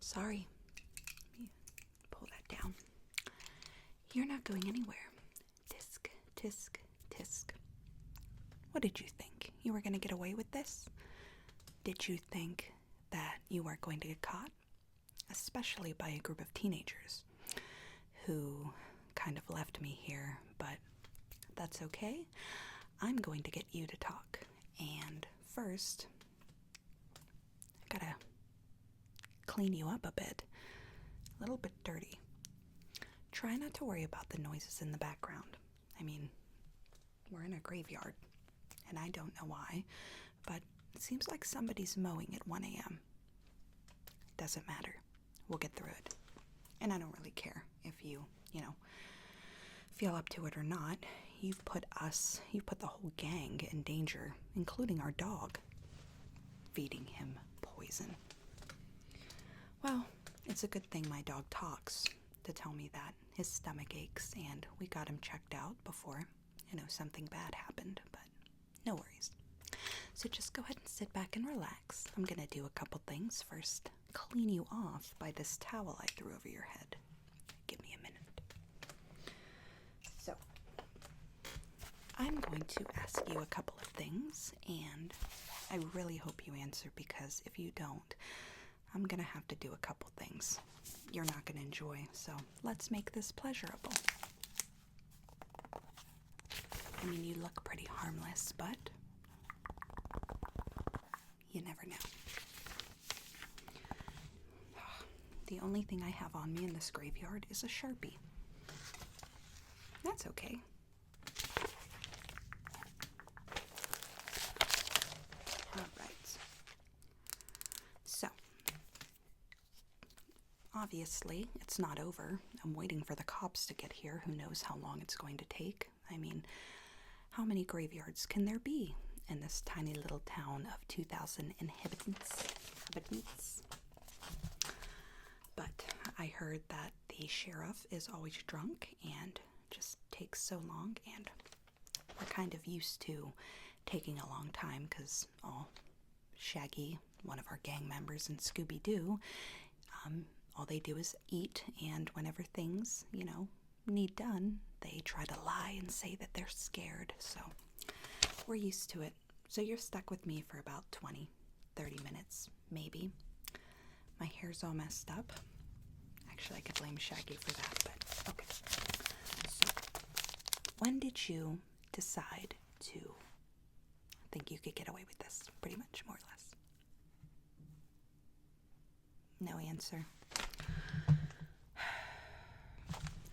Sorry. Let me pull that down. You're not going anywhere. Tisk, tisk, tisk. What did you think? You were going to get away with this? Did you think that you weren't going to get caught? Especially by a group of teenagers who kind of left me here, but that's okay. I'm going to get you to talk. And first, I gotta clean you up a bit. A little bit dirty. Try not to worry about the noises in the background. I mean, we're in a graveyard, and I don't know why, but it seems like somebody's mowing at 1 a.m. Doesn't matter. We'll get through it. And I don't really care if you feel up to it or not. You've put the whole gang in danger, including our dog. Feeding him poison. Well, it's a good thing my dog talks to tell me that his stomach aches, and we got him checked out before, something bad happened, but no worries. So just go ahead and sit back and relax. I'm gonna do a couple things. First, clean you off by this towel I threw over your head. Give me a minute. So, I'm going to ask you a couple of things, and I really hope you answer, because if you don't, I'm gonna have to do a couple things you're not gonna enjoy, so let's make this pleasurable. I mean, you look pretty harmless, but you never know. The only thing I have on me in this graveyard is a Sharpie. That's okay. Alright. So, obviously, it's not over. I'm waiting for the cops to get here. Who knows how long it's going to take? I mean, how many graveyards can there be in this tiny little town of 2,000 inhabitants? But I heard that the sheriff is always drunk and just takes so long, and we're kind of used to taking a long time because Shaggy, one of our gang members, and Scooby-Doo, all they do is eat, and whenever things, need done, they try to lie and say that they're scared, so we're used to it. So you're stuck with me for about 20, 30 minutes, maybe. My hair's all messed up. Actually, I could blame Shaggy for that, but okay. So, when did you decide to think you could get away with this? Pretty much, more or less. No answer.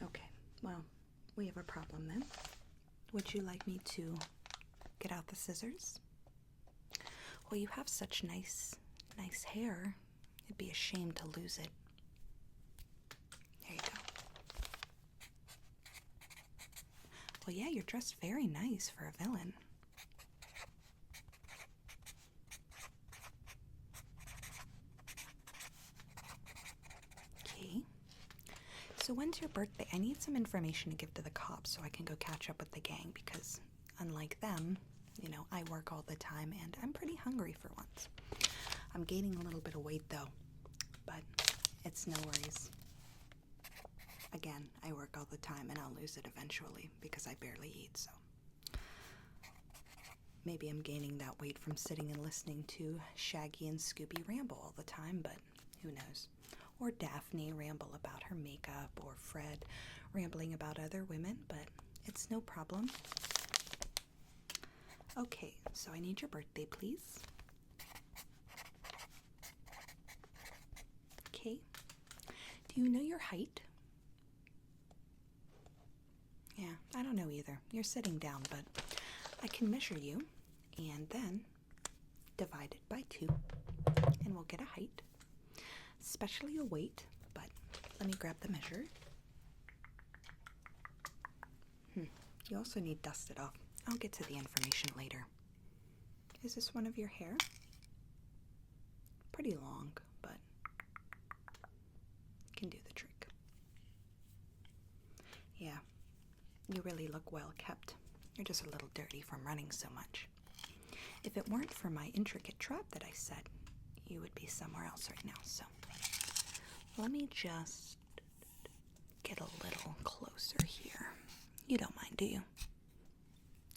Okay, well, we have a problem then. Would you like me to get out the scissors? Well, you have such nice hair. It'd be a shame to lose it. There you go. Well, yeah, you're dressed very nice for a villain. Okay. So when's your birthday? I need some information to give to the cops so I can go catch up with the gang, because unlike them, I work all the time and I'm pretty hungry for once. I'm gaining a little bit of weight though, but it's no worries. Again, I work all the time and I'll lose it eventually because I barely eat, so. Maybe I'm gaining that weight from sitting and listening to Shaggy and Scooby ramble all the time, but who knows. Or Daphne ramble about her makeup, or Fred rambling about other women, but it's no problem. Okay, so I need your birthday, please. Okay. Do you know your height? Yeah, I don't know either. You're sitting down, but I can measure you and then divide it by 2, and we'll get a height, especially a weight, but let me grab the measure. You also need dusted off. I'll get to the information later. Is this one of your hair? Pretty long, but can do the trick. Yeah, you really look well kept. You're just a little dirty from running so much. If it weren't for my intricate trap that I set, you would be somewhere else right now, so Let me just get a little closer here. You don't mind, do you?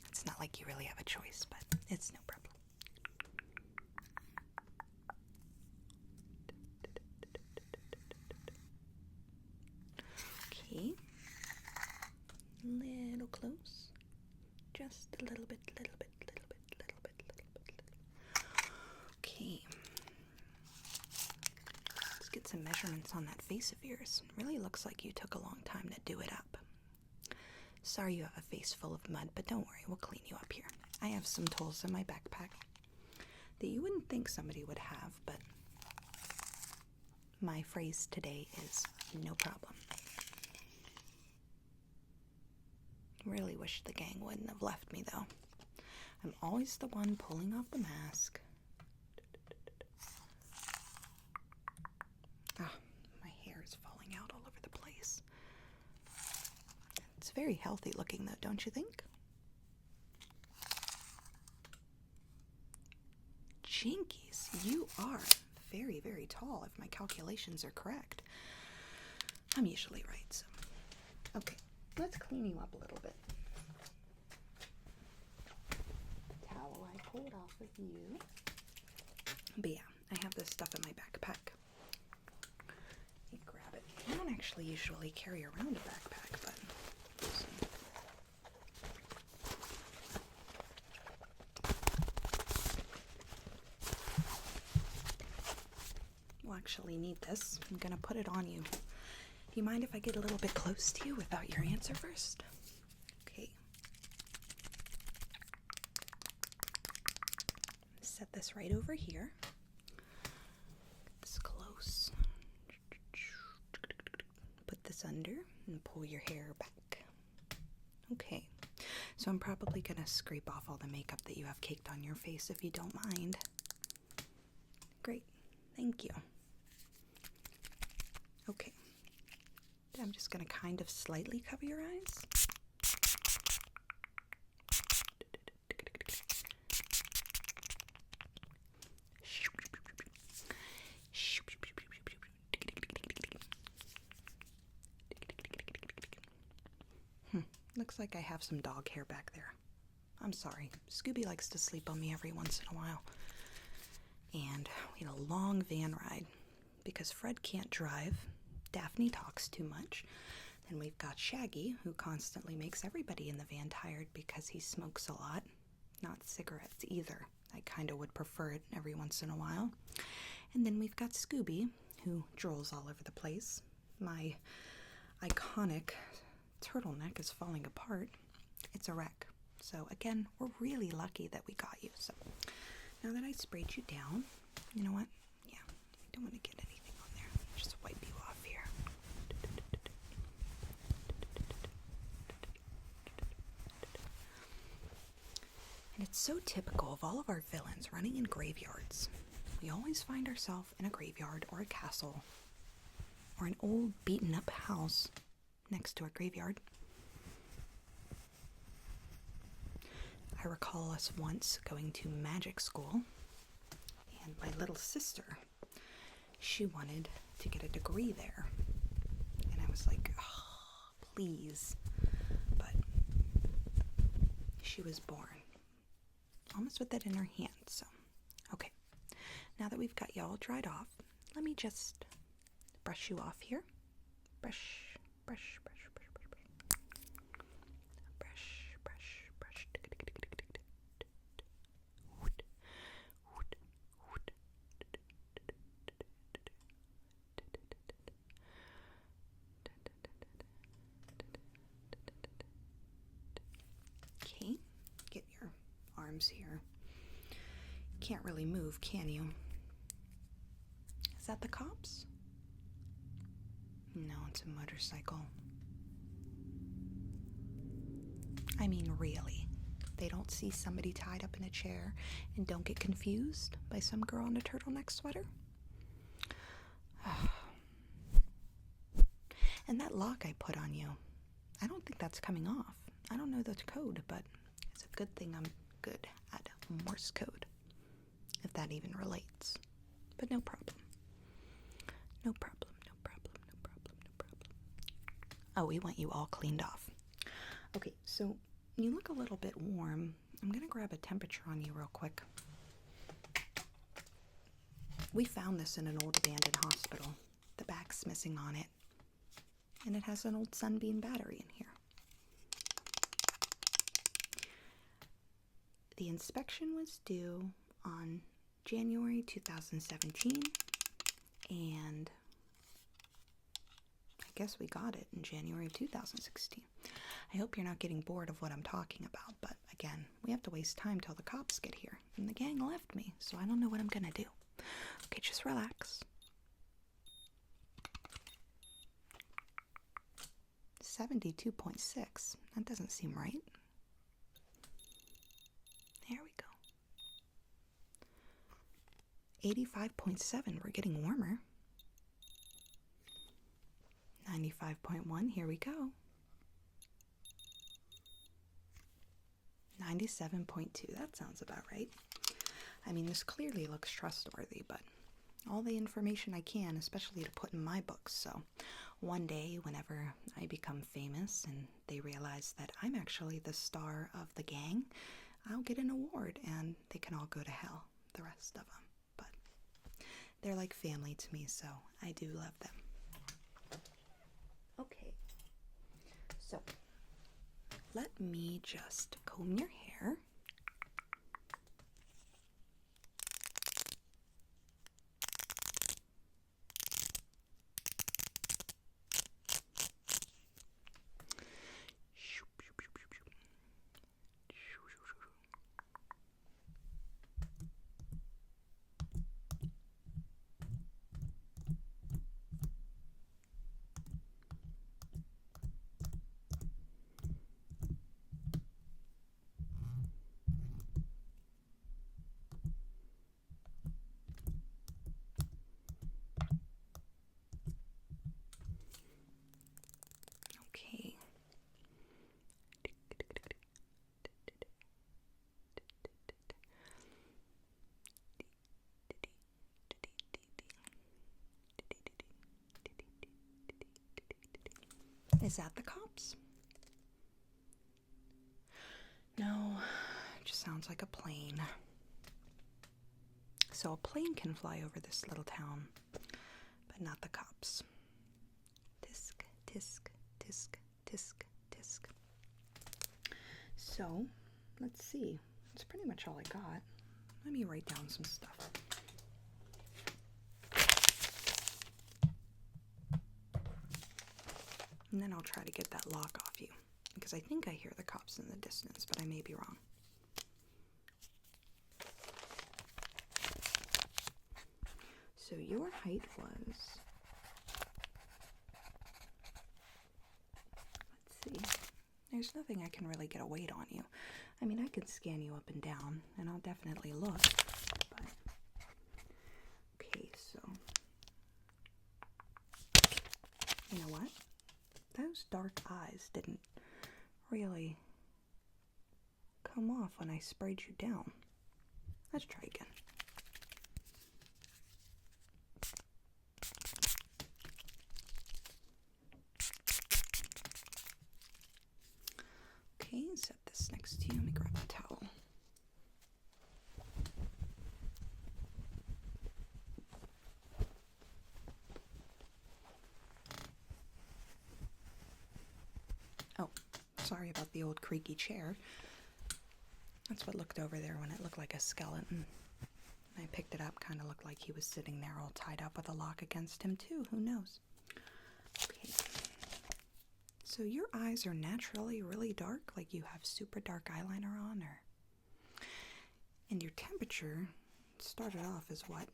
It's not like you really have a choice, but it's no problem. Okay. Little close. Just a little bit. Okay. Let's get some measurements on that face of yours. It really looks like you took a long time to do it up. Sorry you have a face full of mud, but don't worry, we'll clean you up here. I have some tools in my backpack that you wouldn't think somebody would have, but my phrase today is no problem. Really wish the gang wouldn't have left me, though. I'm always the one pulling off the mask. My hair is falling out all over the place. It's very healthy looking, though, don't you think? Jinkies, you are very, very tall, if my calculations are correct. I'm usually right, so. Okay, let's clean you up a little bit. The towel I pulled off of you. But yeah, I have this stuff in my backpack. You grab it. I don't actually usually carry around a backpack, but we'll actually need this. I'm gonna put it on you. Do you mind if I get a little bit close to you without your answer first? Okay. Set this right over here. Get this close. Put this under and pull your hair back. Okay. So I'm probably gonna scrape off all the makeup that you have caked on your face if you don't mind. Great. Thank you. Okay. I'm just going to kind of slightly cover your eyes. Looks like I have some dog hair back there. I'm sorry. Scooby likes to sleep on me every once in a while. And we had a long van ride because Fred can't drive. Daphne talks too much. Then we've got Shaggy, who constantly makes everybody in the van tired because he smokes a lot. Not cigarettes either. I kind of would prefer it every once in a while. And then we've got Scooby, who drools all over the place. My iconic turtleneck is falling apart. It's a wreck. So again, we're really lucky that we got you. So now that I sprayed you down, you know what? Yeah, I don't want to get anything on there. Just wipe you off here. And it's so typical of all of our villains running in graveyards. We always find ourselves in a graveyard or a castle or an old beaten up house next to a graveyard. I recall us once going to magic school, and my little sister, she wanted to get a degree there. And I was like, oh, please. But she was born almost with that in her hand. So, okay. Now that we've got you all dried off, let me just brush you off here. Brush, brush, brush, brush, brush, brush. Brush, brush, brush. Okay, get your arms here. Can't really move, can you? Is that the cops? No, it's a motorcycle. I mean, really. They don't see somebody tied up in a chair and don't get confused by some girl in a turtleneck sweater? And that lock I put on you, I don't think that's coming off. I don't know the code, but it's a good thing I'm good at Morse code, if that even relates. But no problem. No problem, no problem. Oh, we want you all cleaned off. Okay, so you look a little bit warm. I'm gonna grab a temperature on you real quick. We found this in an old abandoned hospital. The back's missing on it. And it has an old Sunbeam battery in here. The inspection was due on January 2017, and I guess we got it in January of 2016. I hope you're not getting bored of what I'm talking about, but again, we have to waste time till the cops get here, and the gang left me, so I don't know what I'm gonna do. Okay, just relax. 72.6. That doesn't seem right. There we go. 85.7. We're getting warmer. 95.1. Here we go. 97.2. That sounds about right. I mean, this clearly looks trustworthy, but all the information I can, especially to put in my books. So one day, whenever I become famous and they realize that I'm actually the star of the gang, I'll get an award and they can all go to hell, the rest of them. But they're like family to me, so I do love them. Okay, so let me just comb your hair. Okay. Is that the cops? No, it just sounds like a plane. So a plane can fly over this little town, but not the cops. Tisk, tisk, tisk, tisk, tisk. So, let's see. That's pretty much all I got. Let me write down some stuff. And then I'll try to get that lock off you, because I think I hear the cops in the distance, but I may be wrong. So your height was, let's see, there's nothing I can really get a weight on you. I mean, I can scan you up and down, and I'll definitely look, but, okay, so, you know what? Those dark eyes didn't really come off when I sprayed you down. Let's try again. Okay, set this next to you. Let me grab the towel. Oh, sorry about the old creaky chair. That's what looked over there when it looked like a skeleton. I picked it up, kind of looked like he was sitting there all tied up with a lock against him too. Who knows? Okay. So your eyes are naturally really dark, like you have super dark eyeliner on, or... And your temperature started off as what?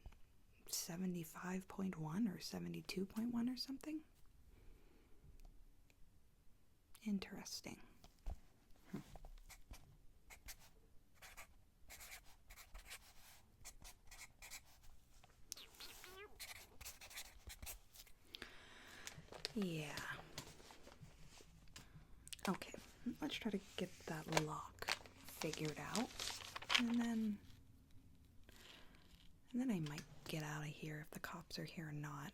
75.1 or 72.1 or something? Interesting. Yeah. Okay, let's try to get that lock figured out, and then I might get out of here if the cops are here or not.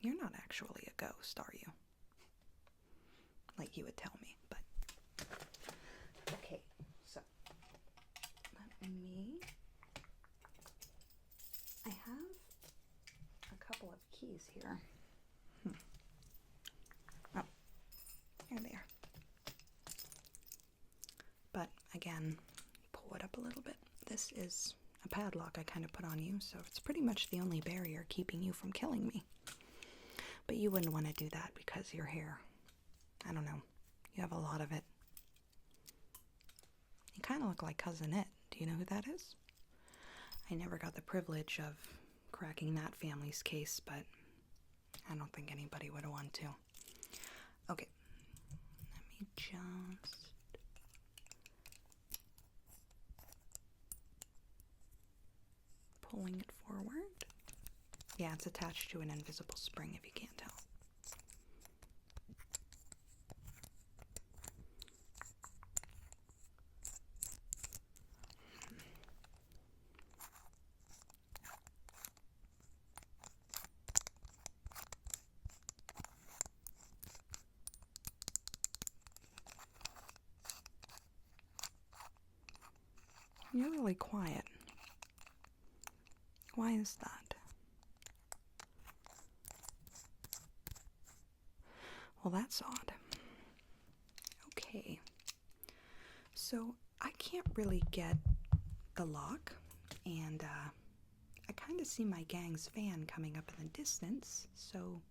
You're not actually a ghost, are you? Like you would tell me, but... Okay, so... I have a couple of keys here. Oh, there they are. But, again, pull it up a little bit. This is a padlock I kind of put on you, so it's pretty much the only barrier keeping you from killing me. But you wouldn't want to do that because your hair, I don't know, you have a lot of it. You kind of look like Cousin It. Do you know who that is? I never got the privilege of cracking that family's case, but I don't think anybody would want to. Okay, let me just... pulling it forward. Yeah, it's attached to an invisible spring if you can't tell. You're really quiet. Why is that? Well, that's odd. Okay. So, I can't really get the lock, and I kind of see my gang's van coming up in the distance, so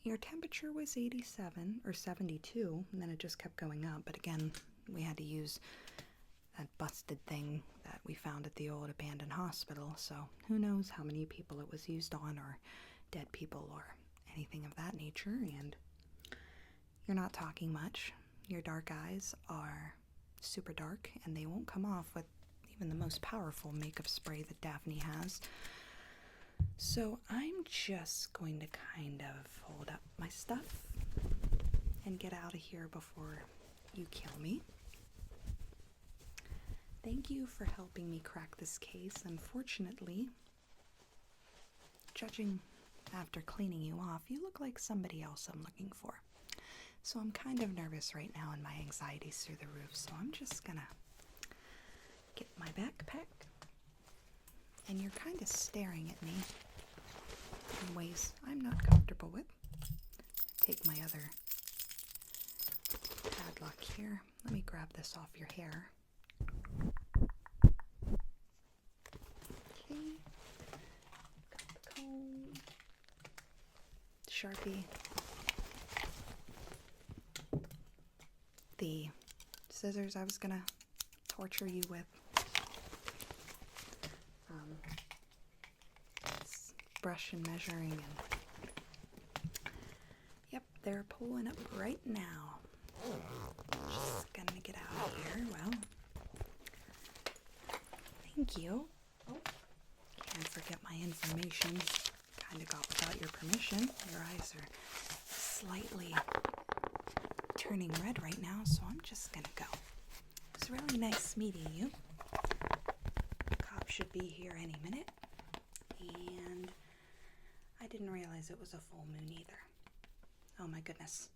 your temperature was 87 or 72, and then it just kept going up, but again, we had to use that busted thing that we found at the old abandoned hospital, so who knows how many people it was used on, or dead people, or anything of that nature. And you're not talking much. Your dark eyes are super dark, and they won't come off with even the most powerful makeup spray that Daphne has. So I'm just going to kind of hold up my stuff and get out of here before you kill me. Thank you for helping me crack this case. Unfortunately, judging after cleaning you off, you look like somebody else I'm looking for. So I'm kind of nervous right now and my anxiety's through the roof. So I'm just gonna get my backpack. And you're kind of staring at me in ways I'm not comfortable with. Take my other padlock here. Let me grab this off your hair. Okay. Got the comb. Sharpie. The scissors I was gonna torture you with. Brush and measuring, and yep, they're pulling up right now. Just gonna get out of here. Well, thank you. Oh, can't forget my information. Kind of got without your permission. Your eyes are slightly turning red right now, so I'm just gonna go. It was really nice meeting you. The cop should be here any minute. And I didn't realize it was a full moon either. Oh my goodness.